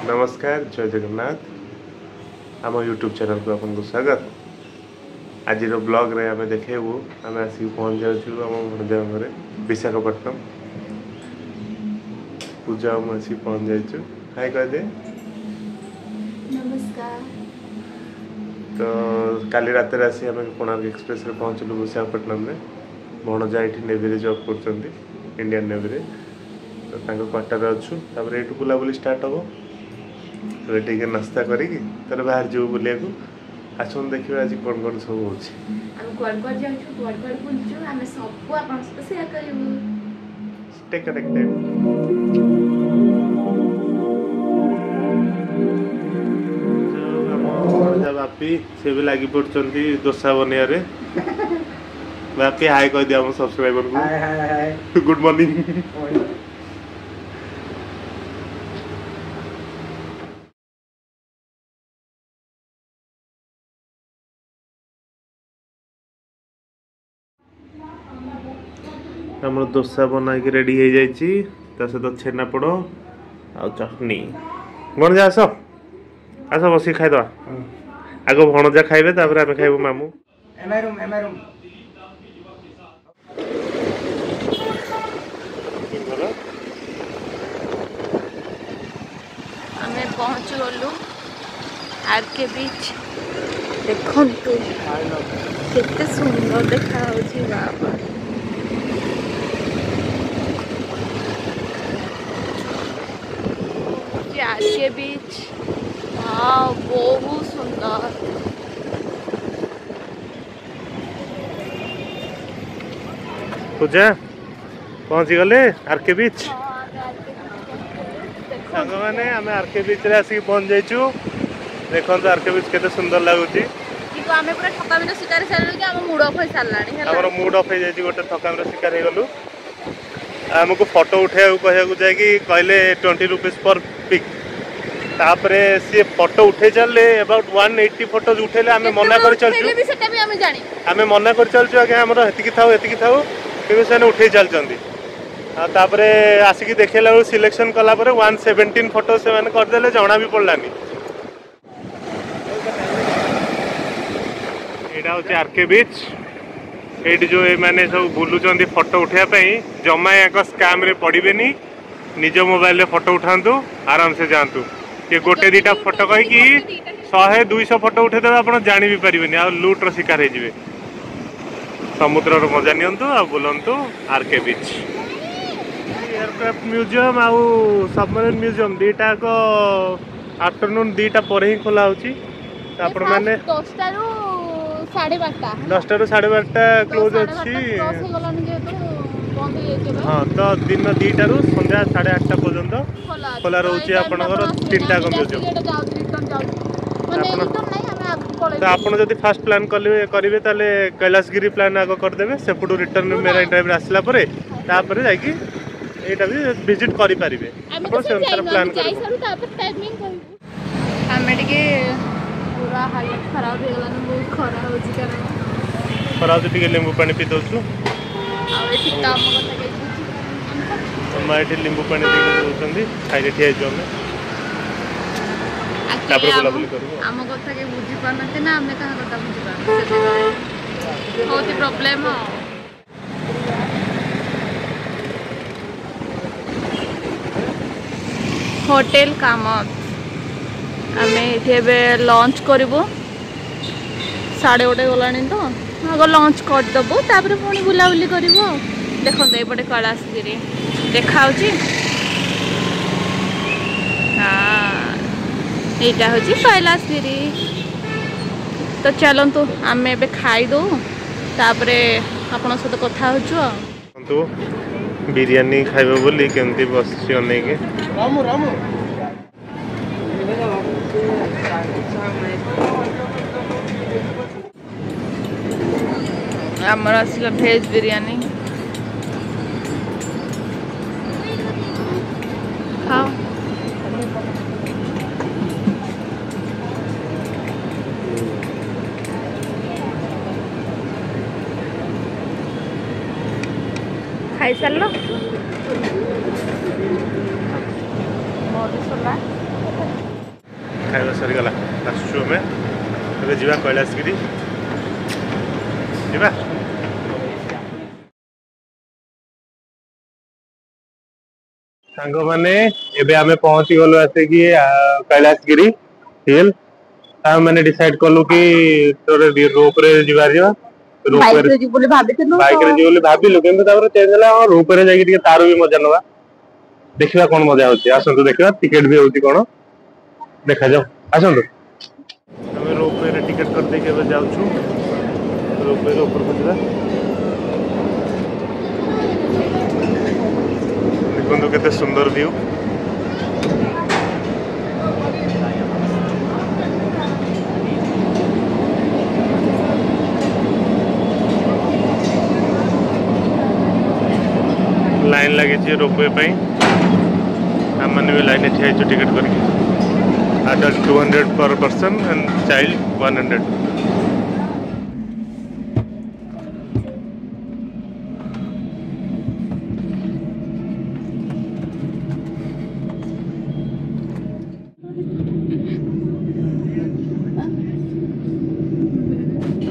नमस्कार जय जगन्नाथ आम यूट्यूब चैनल को आपको स्वागत। आज ब्लॉग रे आम देखेबू आम आसिक पहुँच जाऊँ आम भणजा घरे विशाखापट्टनम। पूजा आम आसिक पहुँच जाइए। हाय कह दे। नमस्कार। तो काली रात आसी आम कोणार्क एक्सप्रेस रे पहुँचलु विशाखापट्टनम में। भणजा ये नेवी रे जॉब कर इंडियन नेवी रे। तो क्वार्टर अच्छु ये बुलाबुली स्टार्ट हम टे नास्ता करी बाहर जीव बुलिया आसन देखिए आज कौन कौन सब हो बापी से भी लगी पड़ती दोसा बनैया बापी हाय कह दिया सब्सक्राइबर को गुड मॉर्निंग। आम दोसा बना के रेडी हो जाइए सहित छेनापोड़ आ चटनी। भणजा आस आस बस खाईदे आग भणजा खाइबे तापर आम खाइबू मामू। आमे पहुँच गलु आरके बीच। देखु केते सुंदर देखा बाबा। आरके बीच हाँ बहुत सुंदर। पूजा पहुँची गले आरके बीच। मैंने आम आरके बीच रे आसिक पहुँच जाइचु। देखो आरके बीच केते सुंदर लगुची। आमे पूरा ठकामीर शिकार सारू कि हम मूड ऑफ हो सारलानी है। हमर मूड ऑफ हो जाइची गोटे ठकामीर शिकार हे गलु। हमको फोटो उठाया कहू जाए कि कहले 20 रुपीज पर पिक। तापरे सी फोटो उठे चलले अबाउट 180 फोटोज उठेले आमे मना कर चलचु। भी सेटा भी आमे जानी आमे मना कर चलचु आगे हमर हेतिकी थाउ कि से उठे चलचंदी। तापरे आसिकी देखेला सिलेक्शन कला परे 117 फोटो से माने कर देले जणा भी पड़लानी। एडा होचे आरके बीच। एडी जो माने सब बुलुचंदी फोटो उठाया पई जमा एक स्कैम रे पड़िबेनी। निज मोबाइल रे फोटो उठांतु आराम से जांतु। ये गोटे दीटा फोटो कही कि 100-200 फोटो उठे देबे आपण जानि भी परिबेनी आ लूट रो शिकार हे जिवे। समुद्र रो मजा नियंतु आ बुलंतु आरके बीच। एयरक्राफ्ट म्यूजियम आ सबमरीन म्यूजियम दीटा को आफ्टरनून दीटा पर ही खोला होची। आपण माने 10टा रु 12:30 10टा रु 12:30 क्लोज अछि। हाँ तो दिन 2टा रु संध्या 8:30 पर्यंत खोला रोचे आपनकर 3टा को म्यूजियम। तो आपन जदि फास्ट प्लान करिवे ताले कैलाशगिरी प्लान आगो कर देबे सेपुडू रिटर्न मेरा टाइम आसला परे तापर जाई कि एटा भी विजिट करि परिबे। आपन से अनुसार प्लान करिवे। हमें टिके पूरा हालत खराब हो गला बहुत खरा होची कारण खरा तो टिके नींबू पानी पी दोछु। आ एठी काम कथा के मैं एठी नींबू पानी दे दोछंदी खाइले ठिया जो में तापर बुलाबुली करू। हम कथा के बुझी पानते ना हमें कहा कथा बुझी पान बहुत ही प्रॉब्लम हो। होटल कामत आमे एठे लंच करबो 1:30 गलानी तो आग लंच कर दबो तापर पुणी बुलाबुली करबो। देखो एपटे कैलाशगिरी देखा हाँ यहाँ हूँ कैलाशगिरी। तो चलतु आम ए खाईदे तापर आपण सहित कथा हो। बिरयानी खाइबो बोली केमती बसछि अनेके। आमर आसला भेज बिरयानी खाओ। खाई सार मधुसला खाଇବା ସରିଗଲା ଆସୁଛୁ ଆମେ ଏବେ ଯିବା କୈଳାସଗିରି ଯିବା। ସାଙ୍ଗମାନେ ଏବେ ଆମେ ପହଞ୍ଚି ଗଲୁ ଆସିକି କୈଳାସଗିରି ହିଲ୍। ଆମେ ମାନେ ଡିସାଇଡ କଲୁ କି ରୋପରେ ଯିବା ବାଇକରେ ଯିବୁ ବୋଲି ଭାବିଲୁ କିନ୍ତୁ ତାପରେ ଚେଞ୍ଜ ହେଲା ରୋପରେ ଯାଇକି ଟିକେ ତାର ବି ମଜା ନବା। ଦେଖିବା କଣ ମଜା ହଉଛି ଆସନ୍ତୁ ଦେଖିବା ଟିକେଟ ବି ହଉଛି କଣ ଦେଖାଯାଉ ଆସନ୍ତୁ। ଆମେ ରୋପୱେରେ ଟିକେଟ କରିଦେଇକି ଏବେ ଯାଉଛୁ ରୋପୱେରେ ଉପରକୁ ଯିବା। ଦେଖନ୍ତୁ କେତେ ସୁନ୍ଦର ଭିଉ। लाइन लगी रोपवे पे आम मैंने भी लाइन ठिया टिकेट करके adult 200 per person and child 100।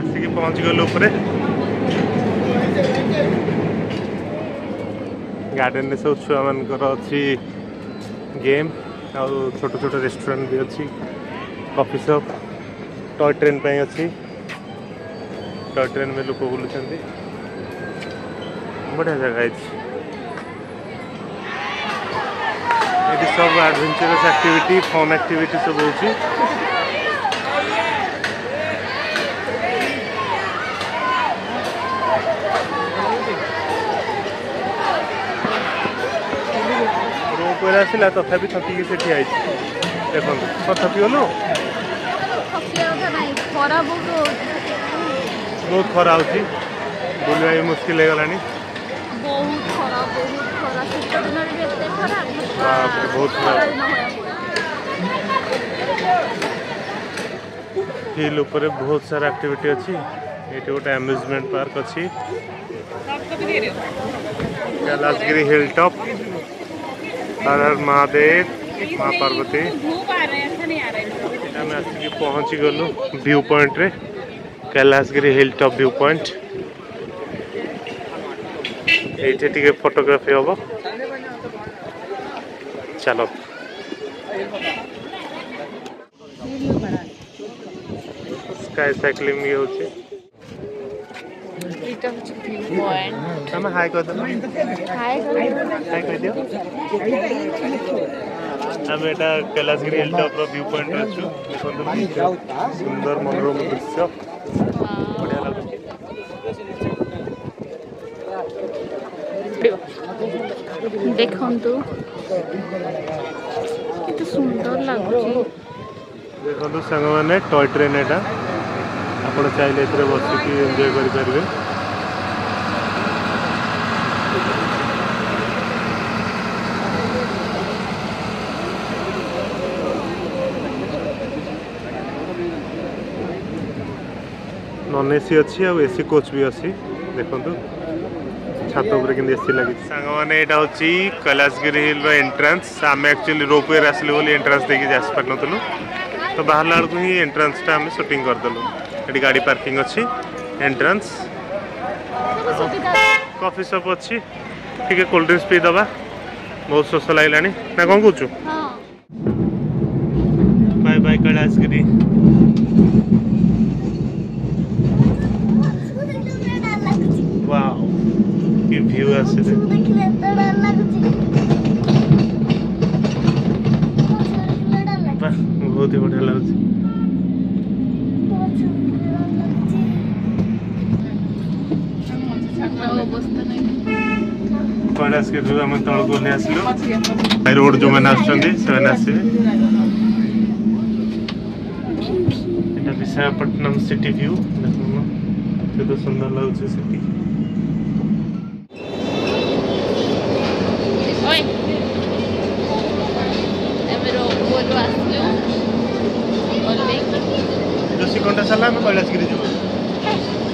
आसिक पहुँच गलु गार्डन में सब छुआ मानकर अच्छी गेम आउ छोट छोट रेस्टोरेंट भी अच्छी कॉफी शॉप टॉय ट्रेन पे अच्छी टॉय ट्रेन में लोग बुलूँ बढ़िया जगह है सब एडवेंचरस एक्टिविटी फन एक्टिविटी सब होची। आसला तथापि थकिकी से ठिया देखो थकी गलु बहुत खरा होची बुलवा भी मुश्किल हो गलानी बहुत हिल ऊपर बहुत सारा एक्टिविटी अच्छी ये गोटे अम्यूजमेंट पार्क अच्छी कैलाशगिरी हिल टॉप हर हर महादेव माँ पार्वती आम आसिक पहुँची गलु व्यू पॉइंट रे Kailashgiri hill top view point ये फोटोग्राफी हम चलो स्काई साइक्लिंग भी होची हम हाय कर दो हाय कर दियो हम एटा कैलाशगिरी हिल टॉप रो व्यू पॉइंट अच्छु देखो सुंदर मनोरम दृश्य बढ़िया लागुची देखंतु कितना सुंदर लागुची देखो सांग मैंने टॉय ट्रेन एटा आपण चाहिए एथरे बसिकी एंजॉय करि परिबे नॉन एसी अच्छी आ एसी कोच भी अच्छी देखो छात उपर के एसी लगी सांग मैंने यहाँ हूँ कैलाशगिरी हिल एंट्रांस आम एक्चुअली रोपवे आसलु बोली एंट्रांस देकी आसी पार नु तो बाहर बेलू ही एंट्रांसटा आम शूटिंग करदेलु ये गाड़ी पार्किंग अच्छी एंट्रांस कॉफी शॉप अच्छी ठीक है कोल्ड ड्रिंक्स पी दबा बहुत शोष लगे ना कौन कौच बाय बाय कैलाशगिरी वाओ की व्यू आसे बहुत ही बढ़िया लगे कैलाशगिरी आम तौक नहीं आसलु बाई रोड जो मैंने आसवे विशाखापट्टनम सिटी व्यू देख तो सुंदर लगे सिटी ऋषिकोंडा साला आम कैलाशगिरी जीव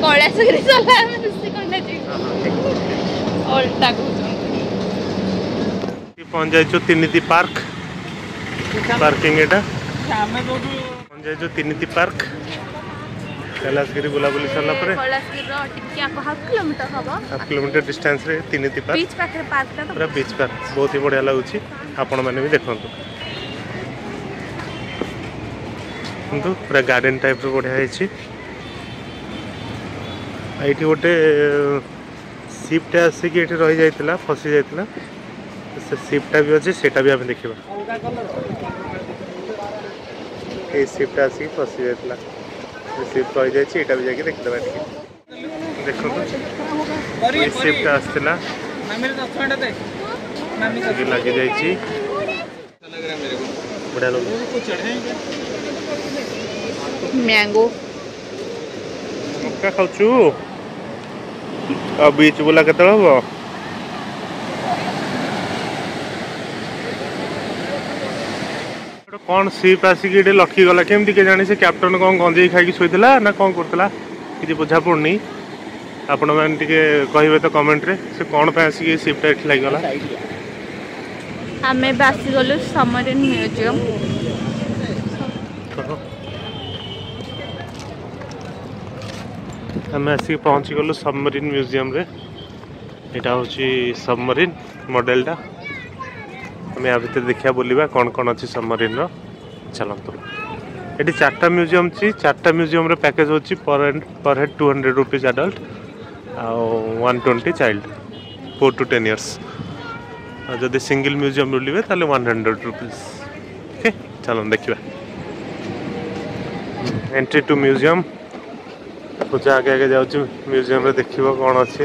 कैलाशगिरी साला आम ऋषिकोंडा जीव ओल्टा पहुंच जाइछु तिनिति पार्क पार्किंग एटा जो तिनिति पार्क कैलाशगिरी बुलाबुली सरला परे कैलाशगिरी टिके हाफ किलोमीटर हबो हाफ किलोमीटर डिस्टेंस रे तिनिति पार्क बीच पाखरे पार्क ता पूरा बीच पार्क बहुत ही बढ़िया लगुची आपण माने भी देखंतु किंतु पूरा गार्डन टाइप रो बढ़िया है एठी गोटे शिपटा आसिक एठी रही जाइतिला फसी जाइतिला से शिपटा भी अछि सेटा भी हम देखिबा ए शिपटा आसिक फसी जाइतिला शिप रही जाइछि एटा भी जाके देखि दबा ठीक देखो ए शिपटा आस्तिला मामी लगे जाइछि बढ़िया लोग मैंगो मक्का खाउछु अब बीच बोला केतल हो कौन सीप आसिक लखी गला केमती के जानी से कैप्टन कौन गंजे खाई शोला ना कौन करता कि बुझा पड़नी आपण मैंने कहे तो कमेंट रे से कौन पे आसिक सीपटा एठी लागला हमें बासी गलो सबमरीन म्यूजियम आम आसिक पहुँची गलु सबमरीन म्यूजियम रे यहाँ हूँ सबमरीन मॉडलटा आम या भर देखा बोलिबा कौन कौन अच्छी सबमरीन चलतु ये 4टा म्यूजियम ची 4टा म्यूजियम रे पैकेज होची पर हेड 200 रुपीज एडल्ट आउ 120 चाइल्ड 4 to 10 years जदि सिंगल म्यूजियम बुलिबे ताले 100 रुपीज ओके चलो देखिबा एंट्री टू म्यूजियम पूजा आगे आगे जाऊँ म्यूजियम रे देखिबो कौन अच्छे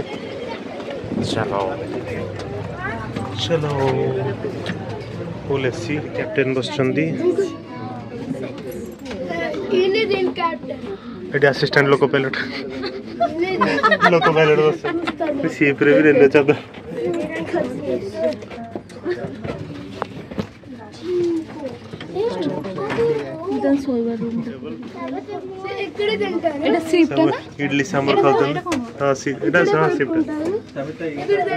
चलो चलो फुल एसी कैप्टेन बसचंदी एटी असिस्टेंट लोको पायलट बस सीप रे भी रेलवे चादर इडली सांबर खाते हाँ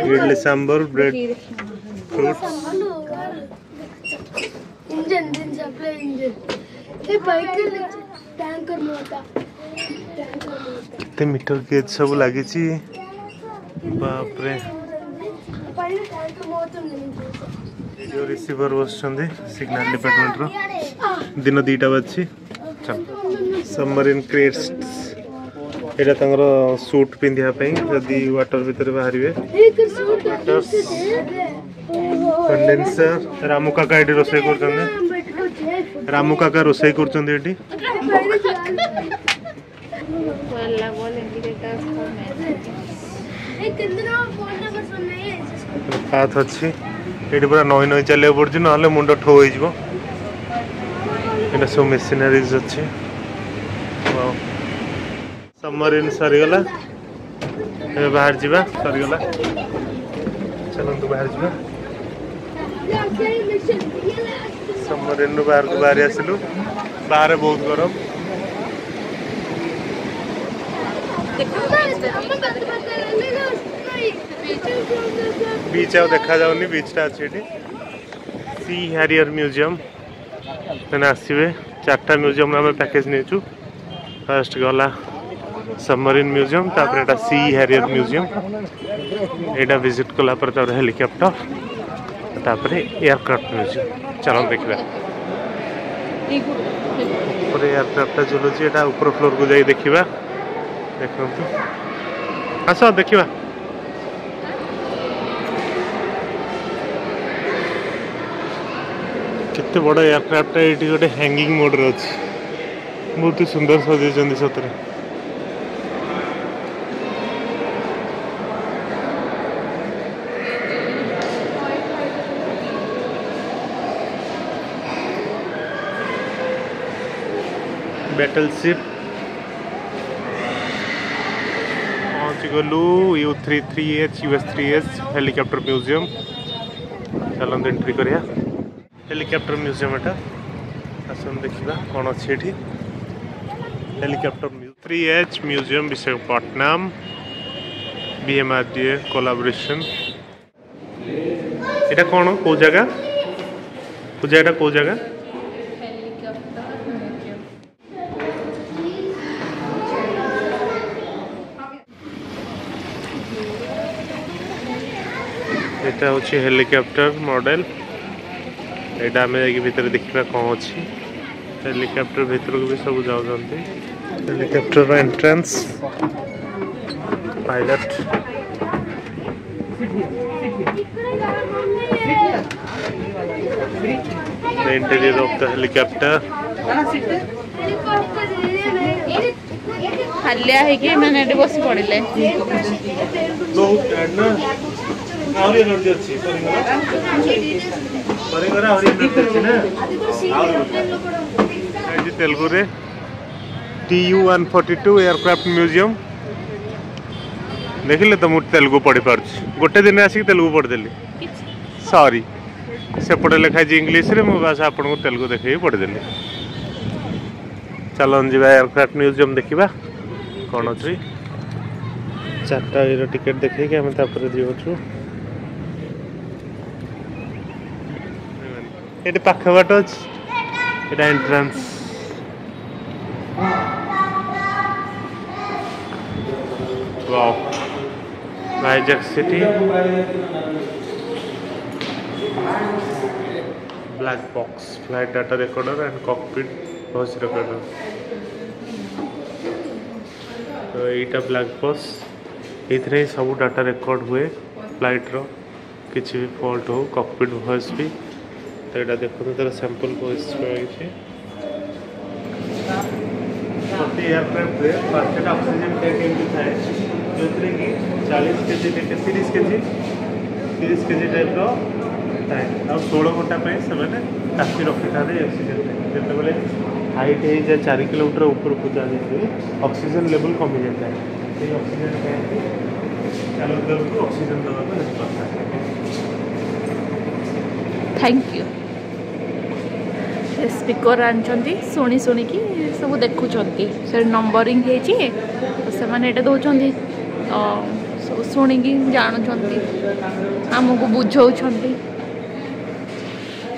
इडली सांबर ब्रेड फ्रूट्स केते मीटर गेज सब लगी बाप रे जो रिसीवर बसुंदी सिग्नल डिपार्टमेंट रो दिन 2टा बाजी सबमरीन क्रेट्स एटा तंगर सूट पिंधिया पई जदी वाटर भीतर बाहरिवे कंडेंसर रामू काका एटी रोसई करछन रामू काका रोसई करछन एटी पाथ अच्छी ये पूरा नई नई चलिया पड़ी ना मुंड ठो हो सब मेसिनारीज अच्छी सबमरीन सरीगला बाहर जावा सरीगला चलतु बाहर जावा सबमरीन बाहर को बाहरी आसिलु बाहर बहुत गरम बीच आउ देखा जाऊनी बीचटा अच्छी सी हैरियर म्यूजियम मैंने आसवे 4टा म्यूजियम आम पैकेज नहीं फर्स्ट गला सबमरीन म्यूजियम तापर एटा सी हैरियर म्यूजियम एटा विजिट कला पर तापर हेलिकॉप्टर तापर एयरक्राफ्ट म्यूजियम चलो देखा ऊपर एयरक्राफ्ट चलुची एटा ऊपर फ्लोर को जाई देखिबा देखो आस देखिबा केते बड़ एयरक्राफ्ट ये गोटे हैंगिंग मोड रे अछि बहुत सुंदर सजेचंदी सतरे बैटलशिप पहुँच गलु U33H US3H हेलिकॉप्टर म्यूजियम चलते एंट्री करिया हेलिकॉप्टर म्यूजियम एटा आसन देखिबा कौन अच्छी एठी helicopter 3H museum Visakhapatnam BMRDA collaboration एटा कौन को जगह पूजा एटा को जगह एटा हूँ हेलिकॉप्टर मॉडल एटा आम भीतर देखा कौन अच्छी हेलिकॉप्टर भीतर को भी सब जाऊँगी helicopter entrance pilot the interior of the helicopter हल्लिया है कि मैंने एटे बसी पड़िले बहुत टाइड ना आउरी एनर्जी अछि परिगरा आउरी एनर्जी अछि ना आउरी तेलुगु रे TU-142 एयरक्राफ्ट म्यूजियम देखिले तो मु तेलुगु पढ़ी पारछ गोटे दिन आसी तेलुगु पढ़ देली सॉरी सेपटे लिखाई इंग्लीश रे मु बस आपन को तेलुगु देखै पढ़ देली चलन जीवा एयरक्राफ्ट म्यूजियम देखिबा कौन अच्छी चार्टा टिकेट देखे कि आम जीवु ये पाख बाट अच्छे entrance Vizag city black box flight data recorder and cockpit voice recorder तो यहीटा ब्लैक बॉक्स ये सब डाटा रिकॉर्ड हुए फ्लाइट रो किसी भी फॉल्ट हो कॉकपिट वॉइस भी तो यहाँ देखो तो सैंपल वॉइस प्रति एयरक्राफ्ट परफेक्ट ऑक्सीजन टैंक एमती थाए जो कि 40 केजी 30 केजी टाइप थाए आ 16 घंटा से काफी रखी था ऑक्सीजन टैंक जो हाइट हो जाए 4 किलोमीटर ऊपर को जाए ऑक्सीजन लेवल कमी जाता है ऑक्सीजन टैंक चालू को ऑक्सीजन दवा थैंक यू स्पीकर आनी शुणी शुणिकी सब देखुं से नंबरिंग होने दौरान सब शुणिकी जानुंट आमको बुझाऊँ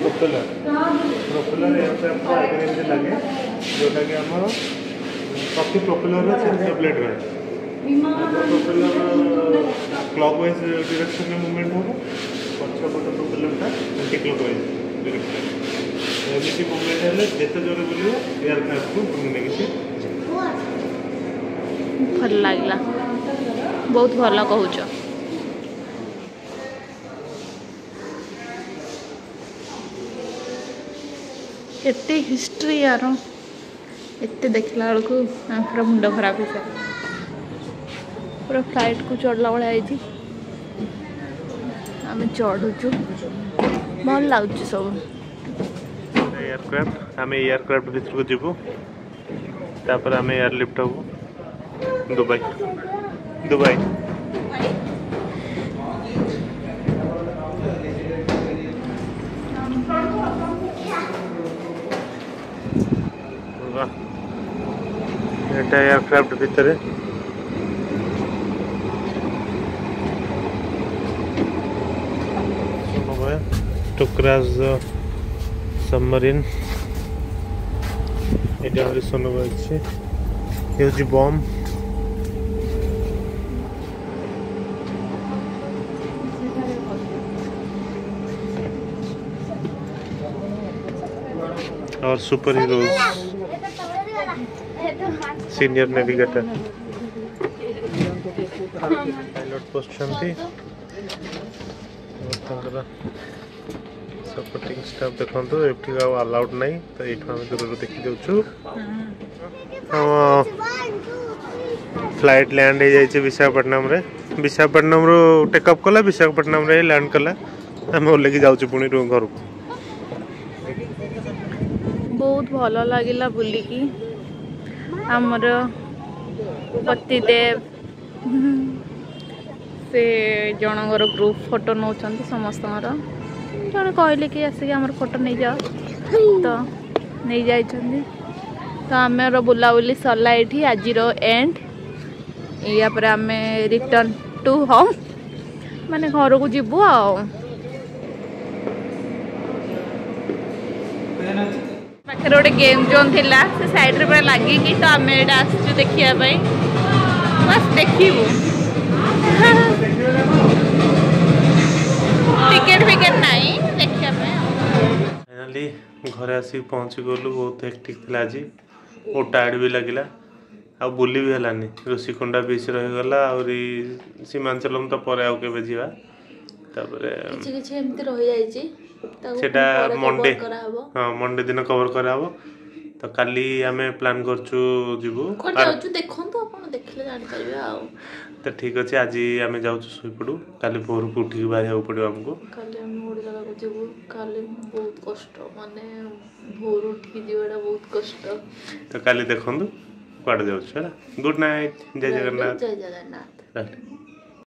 प्रोपेलर एयरक्राफ्ट लगे जोटा कि आम प्रति प्रोपेलर सेंसर प्लेट रहे प्रोपेलर क्लॉकवाइज डायरेक्शन में मूवमेंट हो पछपट प्रोपेलरटा एंटी क्लॉकवाइज डायरेक्शन एमती मूवमेंट है जिते जोर बुलो एयरक्राफ्ट को घूमने की भल लगे बहुत भल कहूँ एते हिस्ट्री यार एते देखला बेलू पूरा मुंड खराब हो जाए पूरा फ्लाइट को चढ़ला भाई आम चढ़ुचु भल लगुच सब एयरक्राफ्ट आम एयरक्राफ्ट भीतर को जीवु तापर आम एयरलिफ्ट हबू दुबई दुबई एयरक्राफ्ट भीतर टुक्राज सबमरीन এটা হচ্ছে সোনোবা আছে এই হচ্ছে বম और super heroes senior navigator pilot post supporting staff देखो एफटी अलाउड नहीं तो ये दूर देखी दौचु फ्लाइट लैंड हो जाए विशाखापट्टनम रे विशाखापट्टनम रू टेकअप कला विशाखापट्टनम रे लैंड कला आम ओल्लैकी जाऊँ पुणी घर को बहुत भल लगे बुलिकी आमर पतिदेव से जनगर ग्रुप फोटो नौ समस्त जड़े कहले कि आसिक आम फोटो नहीं जाओ तो नहीं जाइए तो आमर बुलाबुली सरला ये आज एंड या पर आम रिटर्न टू होम माने घर को जीवु पाखे गोटे गेम जोन थिला से साइड रे पूरा लगी कि तो आम आसचु देखिया बस देखू टिकेट फिकेट नहीं देखिया पे फाइनाली घरे आसिक पहुँची गलु बहुत हेक्टिक थिला आज बहुत टायर्ड भी लगिला आ बुली भी हलानी ऋषिकुंडा बीच रहीगला आउरी सीमांचलम तो पर आउ केबे जीवा तापरे किछि किछि एमती रहि जाइछि सेटा मंडे हाँ मंडे दिन कवर कराहब तो काली आमे प्लान करछु जीवु जाउछु देखंतु आपण देखले जानि परिबे आ तो ठीक अच्छे आज आम जाऊँ शोपड़ू काली भोर को उठिक बाहर पड़ो आमको काली हम गोटे जगह को जीवु काली बहुत कष्ट माने भोर उठिक जीवाटा बहुत कष्ट तो काली देखु कड़े जाऊँ गुड नाइट जय जगन्नाथ जय जगन्नाथ।